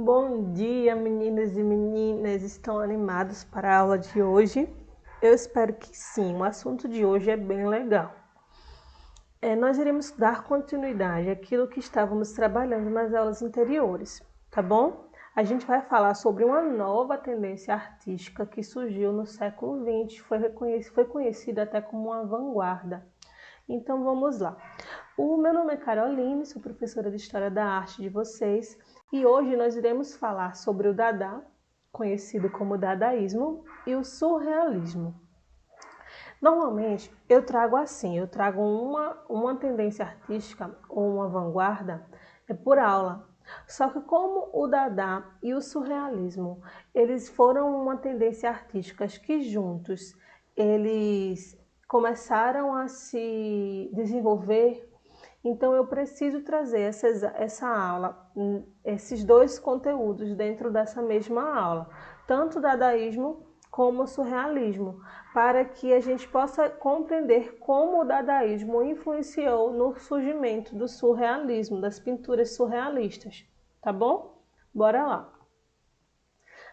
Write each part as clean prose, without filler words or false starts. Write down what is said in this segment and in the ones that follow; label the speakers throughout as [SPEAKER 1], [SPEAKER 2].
[SPEAKER 1] Bom dia, meninas e meninas. Estão animados para a aula de hoje? Eu espero que sim. O assunto de hoje é bem legal. Nós iremos dar continuidade àquilo que estávamos trabalhando nas aulas anteriores, tá bom? A gente vai falar sobre uma nova tendência artística que surgiu no século XX, foi conhecida até como uma vanguarda. Então vamos lá. O meu nome é Caroline, sou professora de História da Arte de vocês e hoje nós iremos falar sobre o Dada, conhecido como Dadaísmo, e o Surrealismo. Normalmente eu trago uma tendência artística ou uma vanguarda por aula. Só que como o Dada e o Surrealismo, eles foram uma tendência artística que juntos eles começaram a se desenvolver, então eu preciso trazer essa aula, esses dois conteúdos dentro dessa mesma aula, tanto o dadaísmo como o surrealismo, para que a gente possa compreender como o dadaísmo influenciou no surgimento do surrealismo, das pinturas surrealistas, tá bom? Bora lá!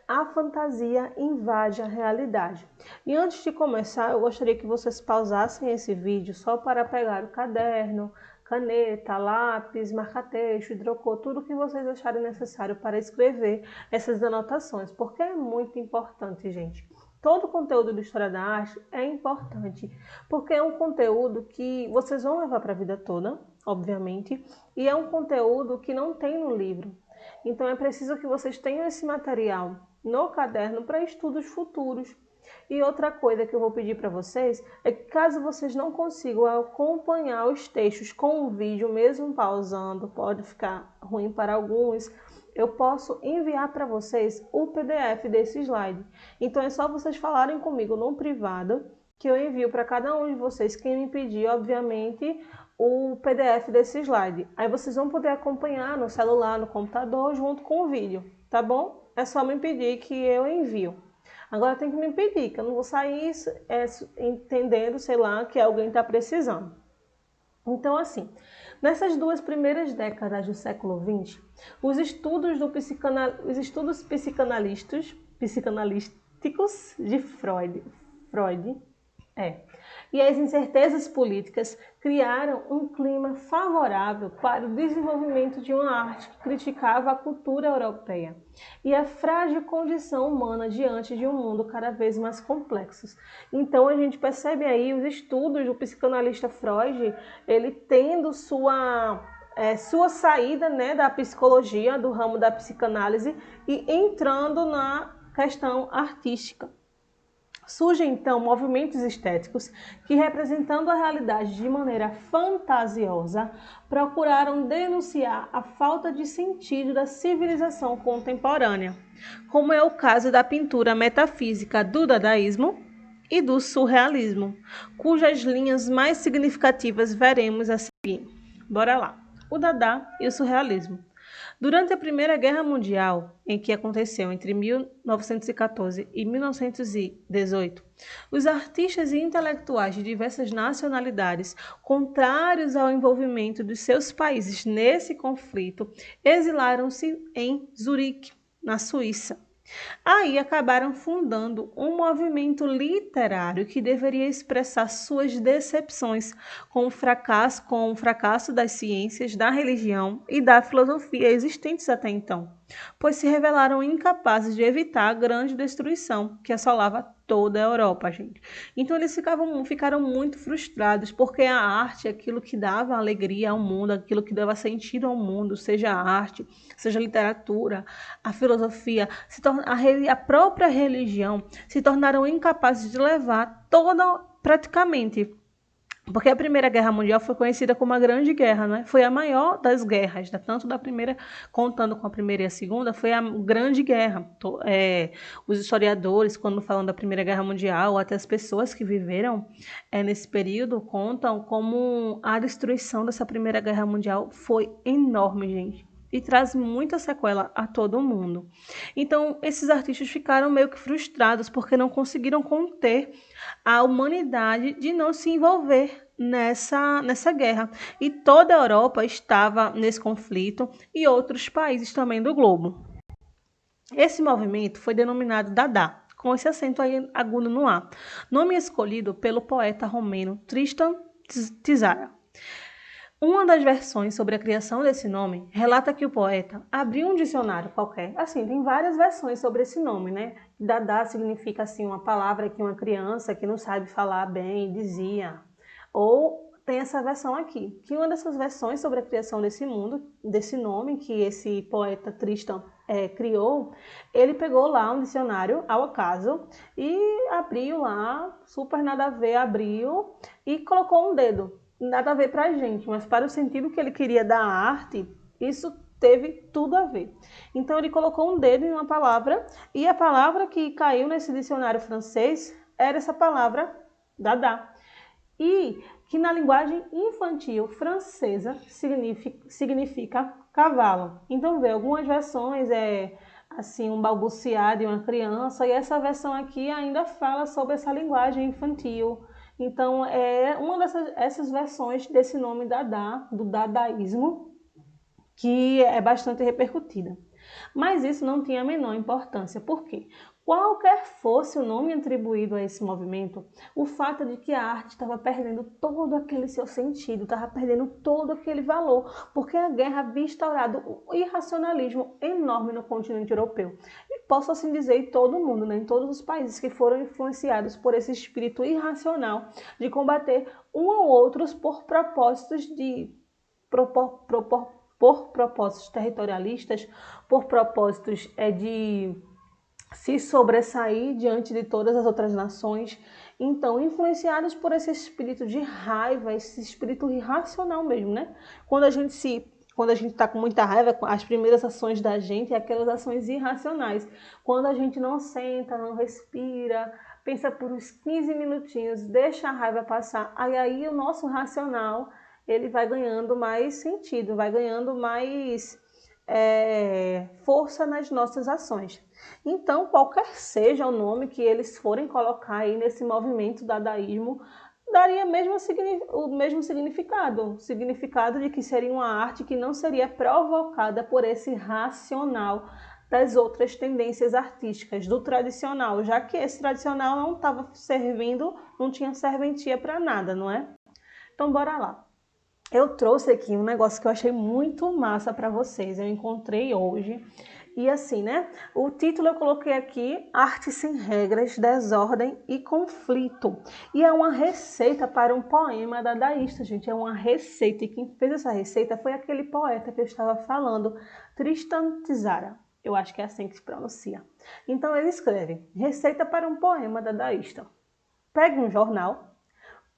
[SPEAKER 1] A fantasia invade a realidade. E antes de começar, eu gostaria que vocês pausassem esse vídeo só para pegar o caderno, caneta, lápis, marca-texto, hidrocor, tudo que vocês acharem necessário para escrever essas anotações, porque é muito importante, gente. Todo o conteúdo de História da Arte é importante, porque é um conteúdo que vocês vão levar para a vida toda, obviamente, e é um conteúdo que não tem no livro. Então é preciso que vocês tenham esse material no caderno para estudos futuros. E outra coisa que eu vou pedir para vocês é que caso vocês não consigam acompanhar os textos com o vídeo, mesmo pausando, pode ficar ruim para alguns, eu posso enviar para vocês o PDF desse slide. Então é só vocês falarem comigo no privado, que eu envio para cada um de vocês, quem me pedir, obviamente, o PDF desse slide. Aí vocês vão poder acompanhar no celular, no computador, junto com o vídeo, tá bom? É só me pedir que eu envio. Agora tem que me pedir, que eu não vou sair entendendo, sei lá, que alguém está precisando. Então, assim, nessas duas primeiras décadas do século XX, os estudos psicanalísticos de Freud e as incertezas políticas criaram um clima favorável para o desenvolvimento de uma arte que criticava a cultura europeia e a frágil condição humana diante de um mundo cada vez mais complexo. Então a gente percebe aí os estudos do psicanalista Freud, ele tendo sua saída, né, da psicologia, do ramo da psicanálise, e entrando na questão artística. Surgem então movimentos estéticos que, representando a realidade de maneira fantasiosa, procuraram denunciar a falta de sentido da civilização contemporânea, como é o caso da pintura metafísica do dadaísmo e do surrealismo, cujas linhas mais significativas veremos a seguir. Bora lá! O Dada e o surrealismo. Durante a Primeira Guerra Mundial, em que aconteceu entre 1914 e 1918, os artistas e intelectuais de diversas nacionalidades, contrários ao envolvimento dos seus países nesse conflito, exilaram-se em Zurique, na Suíça. Aí acabaram fundando um movimento literário que deveria expressar suas decepções com o fracasso das ciências, da religião e da filosofia existentes até então, pois se revelaram incapazes de evitar a grande destruição que assolava toda a Europa, gente. Então eles ficaram muito frustrados, porque a arte é aquilo que dava alegria ao mundo, aquilo que dava sentido ao mundo, seja a arte, seja a literatura, a filosofia, a própria religião, se tornaram incapazes de levar praticamente. Porque a Primeira Guerra Mundial foi conhecida como a Grande Guerra, né? Foi a maior das guerras, tanto da primeira, contando com a primeira e a segunda, foi a Grande Guerra. Os historiadores, quando falam da Primeira Guerra Mundial, até as pessoas que viveram nesse período, contam como a destruição dessa Primeira Guerra Mundial foi enorme, gente, e traz muita sequela a todo mundo. Então, esses artistas ficaram meio que frustrados porque não conseguiram conter a humanidade de não se envolver nessa guerra. E toda a Europa estava nesse conflito e outros países também do globo. Esse movimento foi denominado Dada, com esse acento aí agudo no A, nome escolhido pelo poeta romeno Tristan Tzara. Uma das versões sobre a criação desse nome relata que o poeta abriu um dicionário qualquer. Assim, tem várias versões sobre esse nome, né? Dada significa assim uma palavra que uma criança que não sabe falar bem dizia. Ou tem essa versão aqui, que uma dessas versões sobre a criação desse mundo, desse nome que esse poeta Tristan criou, ele pegou lá um dicionário ao acaso e abriu lá, super nada a ver, abriu e colocou um dedo. Nada a ver para a gente, mas para o sentido que ele queria dar à arte, isso teve tudo a ver. Então ele colocou um dedo em uma palavra e a palavra que caiu nesse dicionário francês era essa palavra Dada. E que na linguagem infantil francesa significa cavalo. Então, vê, algumas versões assim um balbuciar de uma criança, e essa versão aqui ainda fala sobre essa linguagem infantil. Então, é uma dessas versões desse nome Dada, do dadaísmo, que é bastante repercutida. Mas isso não tinha a menor importância. Por quê? Qualquer fosse o nome atribuído a esse movimento, o fato de que a arte estava perdendo todo aquele seu sentido, estava perdendo todo aquele valor, porque a guerra havia instaurado um irracionalismo enorme no continente europeu. E posso assim dizer em todo o mundo, né? Em todos os países que foram influenciados por esse espírito irracional de combater um ao outros por propósitos por propósitos territorialistas, por propósitos de se sobressair diante de todas as outras nações. Então, influenciados por esse espírito de raiva, esse espírito irracional mesmo, né? Quando a gente está com muita raiva, as primeiras ações da gente é aquelas ações irracionais. Quando a gente não senta, não respira, pensa por uns 15 minutinhos, deixa a raiva passar, aí o nosso racional ele vai ganhando mais sentido, vai ganhando mais força nas nossas ações. Então, qualquer seja o nome que eles forem colocar aí nesse movimento dadaísmo, daria o mesmo significado, o significado de que seria uma arte que não seria provocada por esse racional das outras tendências artísticas, do tradicional, já que esse tradicional não estava servindo, não tinha serventia para nada, não é? Então, bora lá. Eu trouxe aqui um negócio que eu achei muito massa para vocês, eu encontrei hoje. E assim, né? O título eu coloquei aqui, Arte sem regras, desordem e conflito. E é uma receita para um poema dadaísta, gente. É uma receita. E quem fez essa receita foi aquele poeta que eu estava falando, Tristan Tzara. Eu acho que é assim que se pronuncia. Então ele escreve, receita para um poema dadaísta. Pegue um jornal,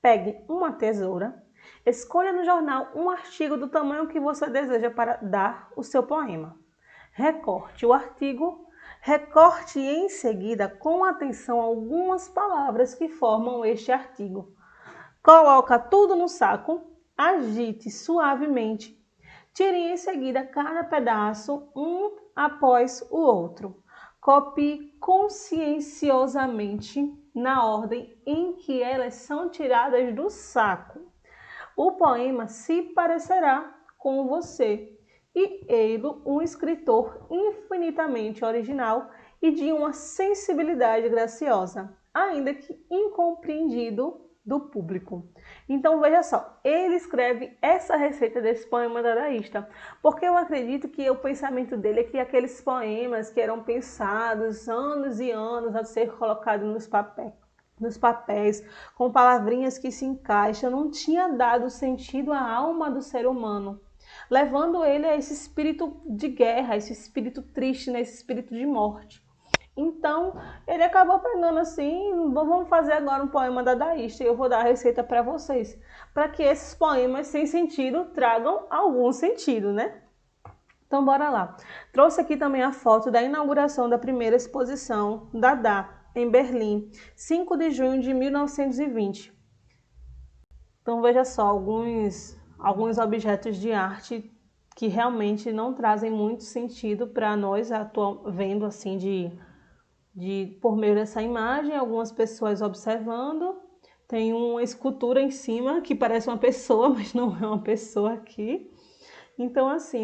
[SPEAKER 1] pegue uma tesoura, escolha no jornal um artigo do tamanho que você deseja para dar o seu poema. Recorte o artigo, recorte em seguida com atenção algumas palavras que formam este artigo. Coloca tudo no saco, agite suavemente, tire em seguida cada pedaço um após o outro. Copie conscienciosamente na ordem em que elas são tiradas do saco. O poema se parecerá com você e ele, um escritor infinitamente original e de uma sensibilidade graciosa, ainda que incompreendido do público. Então veja só, ele escreve essa receita desse poema dadaísta, porque eu acredito que o pensamento dele é que aqueles poemas que eram pensados anos e anos a ser colocados nos papéis, com palavrinhas que se encaixam, não tinha dado sentido à alma do ser humano, levando ele a esse espírito de guerra, esse espírito triste, né? Esse espírito de morte. Então, ele acabou pegando assim, vamos fazer agora um poema dadaísta e eu vou dar a receita para vocês, para que esses poemas sem sentido tragam algum sentido, né? Então, bora lá. Trouxe aqui também a foto da inauguração da primeira exposição Dada, em Berlim, 5 de junho de 1920. Então, veja só, alguns objetos de arte que realmente não trazem muito sentido para nós, vendo assim por meio dessa imagem, algumas pessoas observando. Tem uma escultura em cima que parece uma pessoa, mas não é uma pessoa aqui. Então, assim,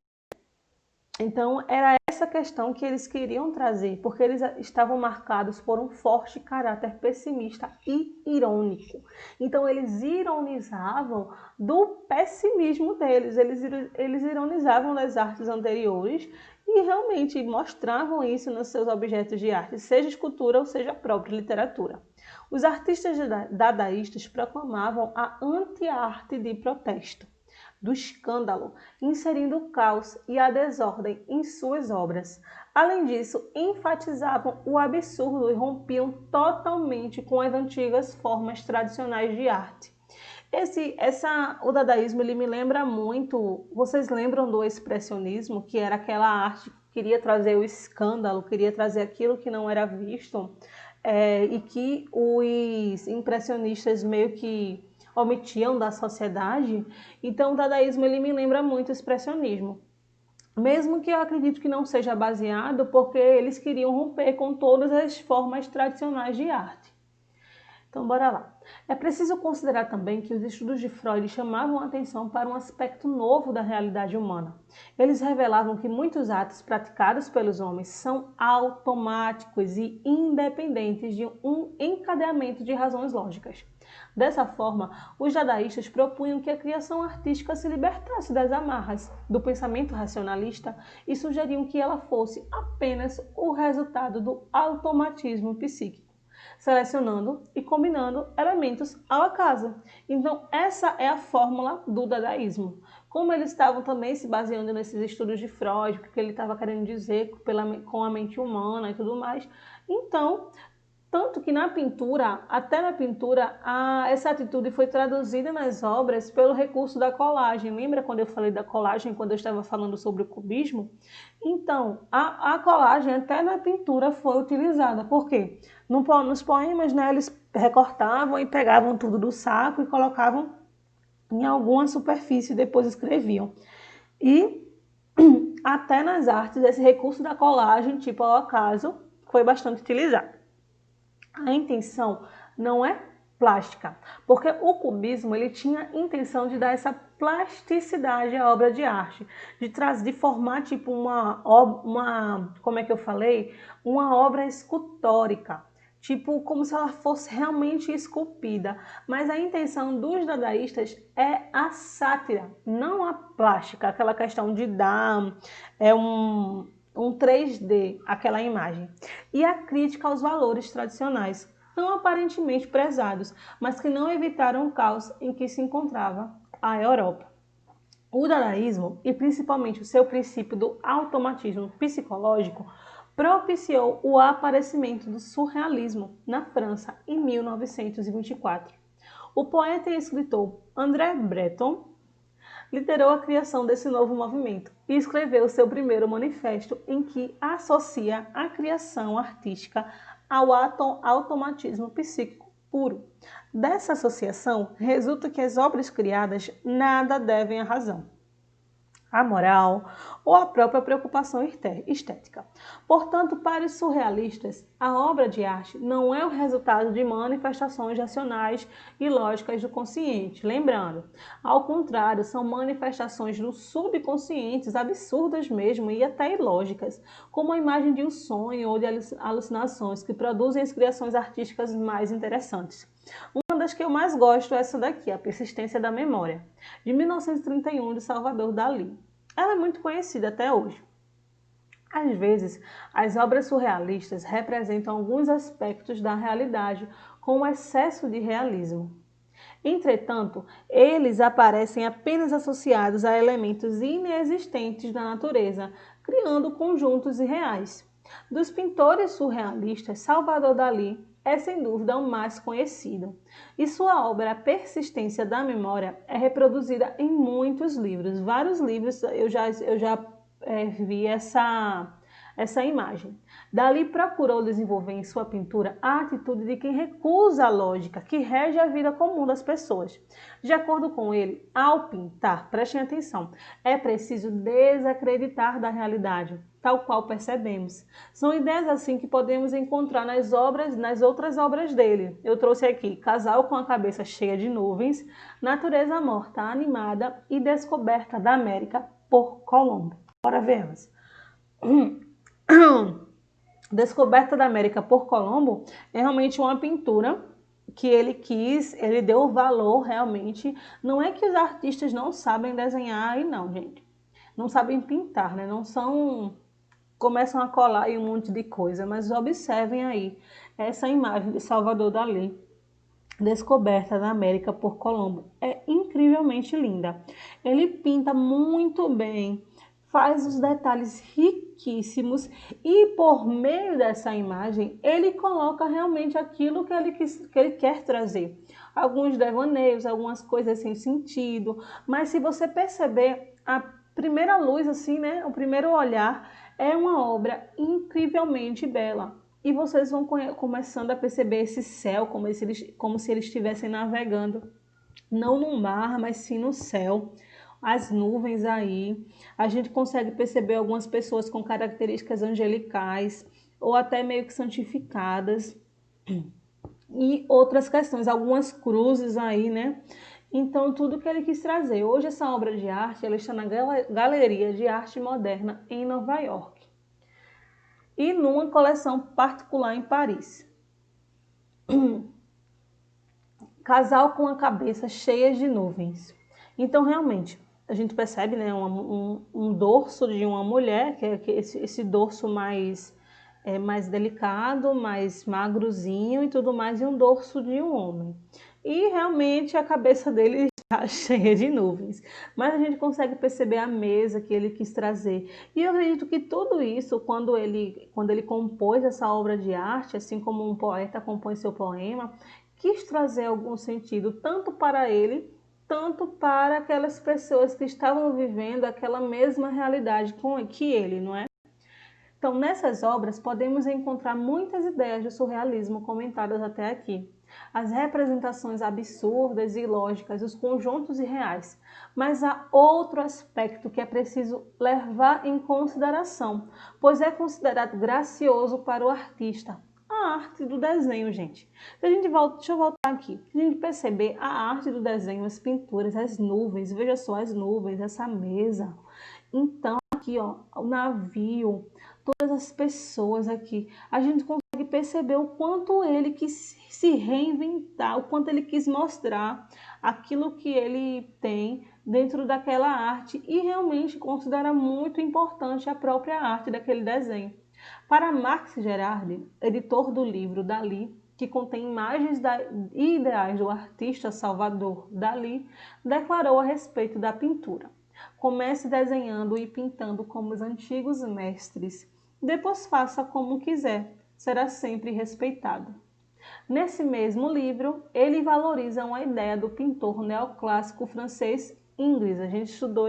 [SPEAKER 1] Então, era essa questão que eles queriam trazer, porque eles estavam marcados por um forte caráter pessimista e irônico. Então, eles ironizavam do pessimismo deles, eles ironizavam das artes anteriores e realmente mostravam isso nos seus objetos de arte, seja escultura ou seja a própria literatura. Os artistas dadaístas proclamavam a anti-arte de protesto, do escândalo, inserindo o caos e a desordem em suas obras. Além disso, enfatizavam o absurdo e rompiam totalmente com as antigas formas tradicionais de arte. O dadaísmo ele me lembra muito, vocês lembram do expressionismo, que era aquela arte que queria trazer o escândalo, queria trazer aquilo que não era visto, e que os impressionistas meio que omitiam da sociedade. Então o dadaísmo ele me lembra muito o expressionismo. Mesmo que eu acredito que não seja baseado, porque eles queriam romper com todas as formas tradicionais de arte. Então bora lá. É preciso considerar também que os estudos de Freud chamavam a atenção para um aspecto novo da realidade humana. Eles revelavam que muitos atos praticados pelos homens são automáticos e independentes de um encadeamento de razões lógicas. Dessa forma, os dadaístas propunham que a criação artística se libertasse das amarras do pensamento racionalista e sugeriam que ela fosse apenas o resultado do automatismo psíquico, selecionando e combinando elementos ao acaso. Então, essa é a fórmula do dadaísmo. Como eles estavam também se baseando nesses estudos de Freud, porque ele estava querendo dizer com a mente humana e tudo mais, então, tanto que na pintura, até na pintura, essa atitude foi traduzida nas obras pelo recurso da colagem. Lembra quando eu falei da colagem, quando eu estava falando sobre o cubismo? Então, a colagem até na pintura foi utilizada. Por quê? Nos poemas, né, eles recortavam e pegavam tudo do saco e colocavam em alguma superfície e depois escreviam. E até nas artes, esse recurso da colagem, tipo ao acaso, foi bastante utilizado. A intenção não é plástica, porque o cubismo ele tinha a intenção de dar essa plasticidade à obra de arte, de formar tipo como é que eu falei, uma obra escultórica, tipo como se ela fosse realmente esculpida. Mas a intenção dos dadaístas é a sátira, não a plástica, aquela questão de dar um 3D, aquela imagem. E a crítica aos valores tradicionais, tão aparentemente prezados, mas que não evitaram o caos em que se encontrava a Europa. O dadaísmo, e principalmente o seu princípio do automatismo psicológico, propiciou o aparecimento do surrealismo na França em 1924. O poeta e escritor André Breton liderou a criação desse novo movimento e escreveu seu primeiro manifesto em que associa a criação artística ao automatismo psíquico puro. Dessa associação, resulta que as obras criadas nada devem à razão, a moral ou a própria preocupação estética. Portanto, para os surrealistas, a obra de arte não é o resultado de manifestações racionais e lógicas do consciente. Lembrando, ao contrário, são manifestações do subconscientes, absurdas mesmo e até ilógicas, como a imagem de um sonho ou de alucinações que produzem as criações artísticas mais interessantes. Uma das que eu mais gosto é essa daqui, A Persistência da Memória, de 1931, de Salvador Dalí. Ela é muito conhecida até hoje. Às vezes, as obras surrealistas representam alguns aspectos da realidade com um excesso de realismo. Entretanto, eles aparecem apenas associados a elementos inexistentes da natureza, criando conjuntos irreais. Dos pintores surrealistas, Salvador Dalí é sem dúvida o mais conhecido, e sua obra A Persistência da Memória é reproduzida em muitos livros. Vários livros eu já vi essa imagem. Dalí procurou desenvolver em sua pintura a atitude de quem recusa a lógica que rege a vida comum das pessoas. De acordo com ele, ao pintar, prestem atenção, é preciso desacreditar da realidade, tal qual percebemos. São ideias assim que podemos encontrar nas outras obras dele. Eu trouxe aqui Casal com a Cabeça Cheia de Nuvens, Natureza Morta Animada e Descoberta da América por Colombo. Bora vermos. Descoberta da América por Colombo é realmente uma pintura que ele deu valor realmente. Não é que os artistas não sabem desenhar e não, gente. Não sabem pintar, né? Não são... Começam a colar aí um monte de coisa, mas observem aí essa imagem de Salvador Dalí, descoberta na América por Colombo. É incrivelmente linda. Ele pinta muito bem, faz os detalhes riquíssimos e por meio dessa imagem ele coloca realmente aquilo que ele quer trazer. Alguns devaneios, algumas coisas sem sentido, mas se você perceber, a primeira luz assim, né, o primeiro olhar é uma obra incrivelmente bela. E vocês vão começando a perceber esse céu como se eles estivessem navegando, não no mar, mas sim no céu. As nuvens aí, a gente consegue perceber algumas pessoas com características angelicais ou até meio que santificadas e outras questões, algumas cruzes aí, né? Então, tudo que ele quis trazer. Hoje, essa obra de arte, ela está na Galeria de Arte Moderna em Nova York e numa coleção particular em Paris. Casal com a cabeça cheia de nuvens. Então, realmente, a gente percebe, né, um dorso de uma mulher, que é esse dorso mais delicado, mais magrozinho e tudo mais, e um dorso de um homem. E realmente a cabeça dele está cheia de nuvens. Mas a gente consegue perceber a mesa que ele quis trazer. E eu acredito que tudo isso, quando ele compôs essa obra de arte, assim como um poeta compõe seu poema, quis trazer algum sentido tanto para ele, tanto para aquelas pessoas que estavam vivendo aquela mesma realidade que ele, não é? Então, nessas obras, podemos encontrar muitas ideias do surrealismo comentadas até aqui. As representações absurdas e ilógicas, os conjuntos irreais. Mas há outro aspecto que é preciso levar em consideração, pois é considerado gracioso para o artista. A arte do desenho, gente. Deixa eu voltar aqui. A gente perceber a arte do desenho, as pinturas, as nuvens. Veja só as nuvens, essa mesa. Então, aqui, ó, o navio, todas as pessoas aqui, a gente consegue perceber o quanto ele quis se reinventar, o quanto ele quis mostrar aquilo que ele tem dentro daquela arte e realmente considera muito importante a própria arte daquele desenho. Para Max Gerardi, editor do livro Dalí, que contém imagens e ideais do artista Salvador Dalí, declarou a respeito da pintura: comece desenhando e pintando como os antigos mestres. Depois faça como quiser, será sempre respeitado. Nesse mesmo livro, ele valoriza uma ideia do pintor neoclássico francês Ingres. A gente estudou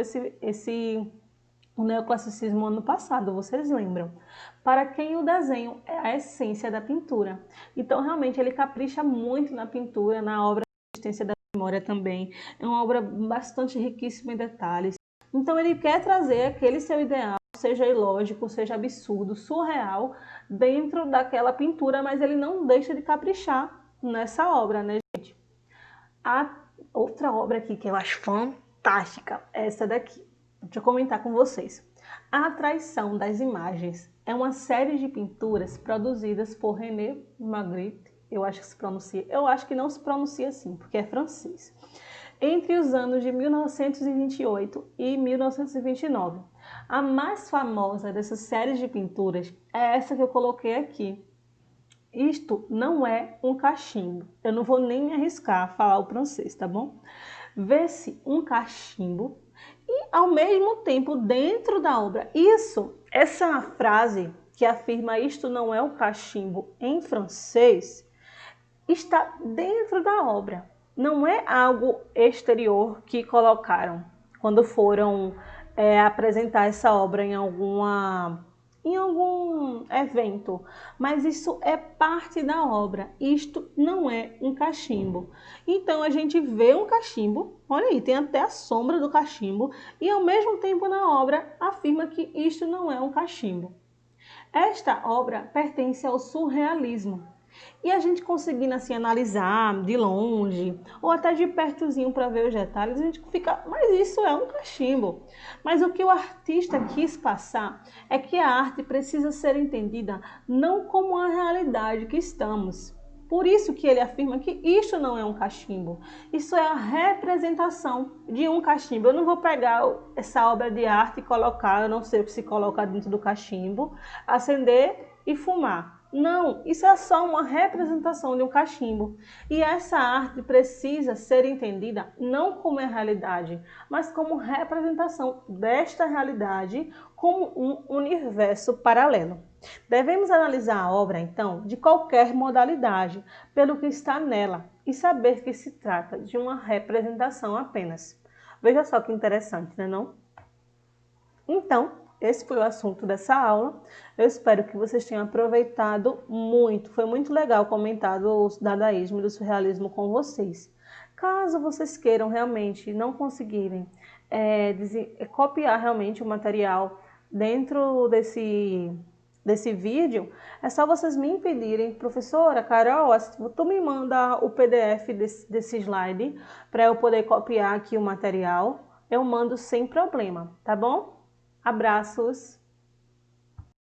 [SPEAKER 1] o neoclassicismo ano passado, vocês lembram? Para quem o desenho é a essência da pintura. Então, realmente, ele capricha muito na pintura, na obra Resistência da Memória também. É uma obra bastante riquíssima em detalhes. Então, ele quer trazer aquele seu ideal, seja ilógico, seja absurdo, surreal, dentro daquela pintura, mas ele não deixa de caprichar nessa obra, né, gente? A outra obra aqui que eu acho fantástica é essa daqui. Deixa eu comentar com vocês. A Traição das Imagens é uma série de pinturas produzidas por René Magritte. Eu acho que não se pronuncia assim, porque é francês. Entre os anos de 1928 e 1929. A mais famosa dessas séries de pinturas é essa que eu coloquei aqui. Isto não é um cachimbo. Eu não vou nem me arriscar a falar o francês, tá bom? Vê-se um cachimbo e, ao mesmo tempo, dentro da obra. Essa frase que afirma isto não é um cachimbo em francês, está dentro da obra. Não é algo exterior que colocaram quando foram apresentar essa obra em algum evento, mas isso é parte da obra. Isto não é um cachimbo. Então a gente vê um cachimbo, olha aí, tem até a sombra do cachimbo, e ao mesmo tempo na obra afirma que isto não é um cachimbo. Esta obra pertence ao surrealismo. E a gente conseguindo assim analisar de longe ou até de pertozinho para ver os detalhes, a gente fica, mas isso é um cachimbo. Mas o que o artista quis passar é que a arte precisa ser entendida não como a realidade que estamos. Por isso que ele afirma que isto não é um cachimbo, isso é a representação de um cachimbo. Eu não vou pegar essa obra de arte e colocar, eu não sei o que se coloca dentro do cachimbo, acender e fumar. Não, isso é só uma representação de um cachimbo. E essa arte precisa ser entendida não como a realidade, mas como representação desta realidade, como um universo paralelo. Devemos analisar a obra, então, de qualquer modalidade, pelo que está nela, e saber que se trata de uma representação apenas. Veja só que interessante, não é não? Então, esse foi o assunto dessa aula. Eu espero que vocês tenham aproveitado muito. Foi muito legal comentar o dadaísmo e do surrealismo com vocês. Caso vocês queiram realmente não conseguirem copiar realmente o material dentro desse vídeo, é só vocês me pedirem, professora Carol, tu me manda o PDF desse slide para eu poder copiar aqui o material. Eu mando sem problema, tá bom? Abraços!